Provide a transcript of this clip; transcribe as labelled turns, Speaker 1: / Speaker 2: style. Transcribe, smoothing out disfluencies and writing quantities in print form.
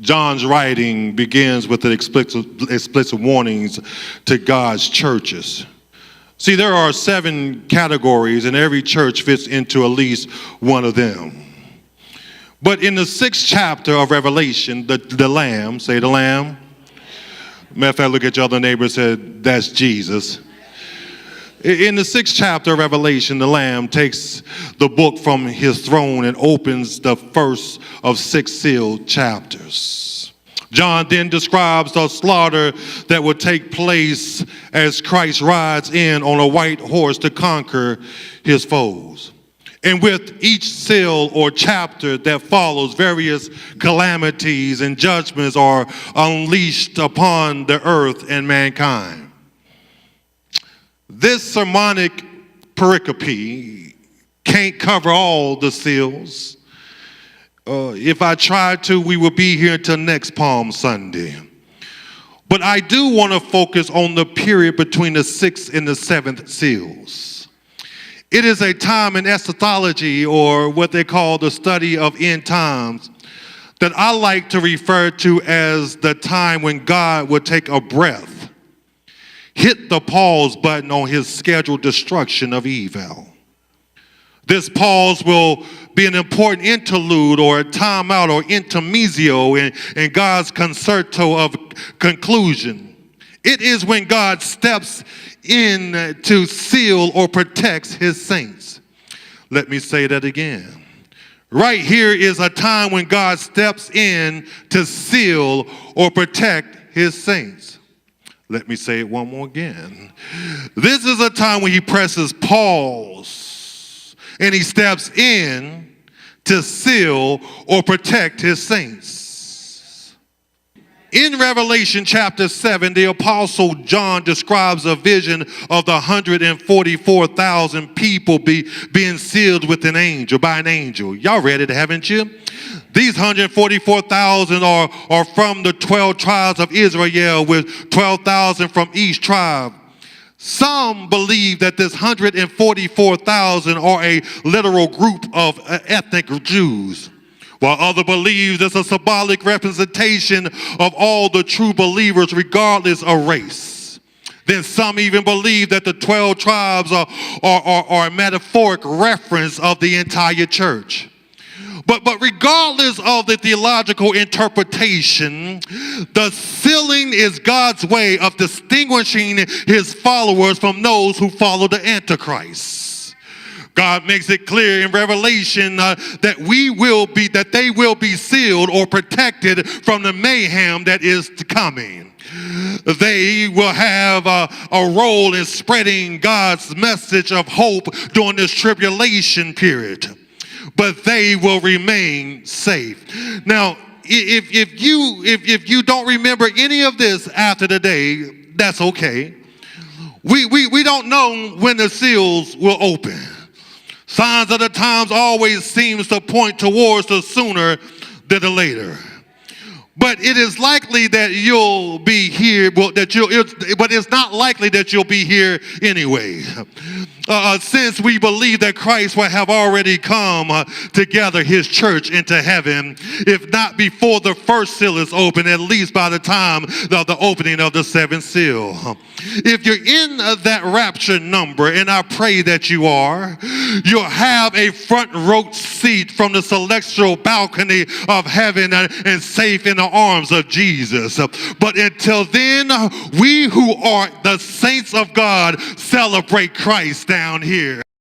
Speaker 1: John's writing begins with the explicit warnings to God's churches. See, there are 7 categories, and every church fits into at least one of them. But in the 6th chapter of Revelation, the Lamb, say the Lamb. Matter of fact, look at your other neighbor and say, that's Jesus. In the 6th chapter of Revelation, the Lamb takes the book from his throne and opens the first of 6 sealed chapters. John then describes the slaughter that will take place as Christ rides in on a white horse to conquer his foes. And with each seal or chapter that follows, various calamities and judgments are unleashed upon the earth and mankind. This sermonic pericope can't cover all the seals. If I tried to, we would be here until next Palm Sunday. But I do want to focus on the period between the 6th and the 7th seals. It is a time in eschatology, or what they call the study of end times, that I like to refer to as the time when God would take a breath, hit the pause button on his scheduled destruction of evil. This pause will be an important interlude or a timeout or intermezzo in God's concerto of conclusion. It is when God steps in to seal or protects his saints. Let me say that again. Right here is a time when God steps in to seal or protect his saints. Let me say it one more again. This is a time when he presses pause and he steps in to seal or protect his saints. In Revelation chapter 7, the Apostle John describes a vision of the 144,000 people being sealed with an angel, by an angel. Y'all read it, haven't you? These 144,000 are from the 12 tribes of Israel, with 12,000 from each tribe. Some believe that this 144,000 are a literal group of ethnic Jews, while others believe it's a symbolic representation of all the true believers regardless of race. Then some even believe that the 12 tribes are a metaphoric reference of the entire church. But regardless of the theological interpretation, the sealing is God's way of distinguishing his followers from those who follow the Antichrist. God makes it clear in Revelation that they will be sealed or protected from the mayhem that is coming. They will have a role in spreading God's message of hope during this tribulation period, but they will remain safe. Now, if you don't remember any of this after today, that's okay. We don't know when the seals will open. Signs of the times always seems to point towards the sooner than the later. But it is likely that you'll be here, but it's not likely that you'll be here anyway. Since we believe that Christ will have already come to gather his church into heaven, if not before the first seal is open, at least by the time of the opening of the 7th seal. If you're in that rapture number, and I pray that you are, you'll have a front row seat from the celestial balcony of heaven and safe in the arms of Jesus. But until then, we who are the saints of God celebrate Christ down here.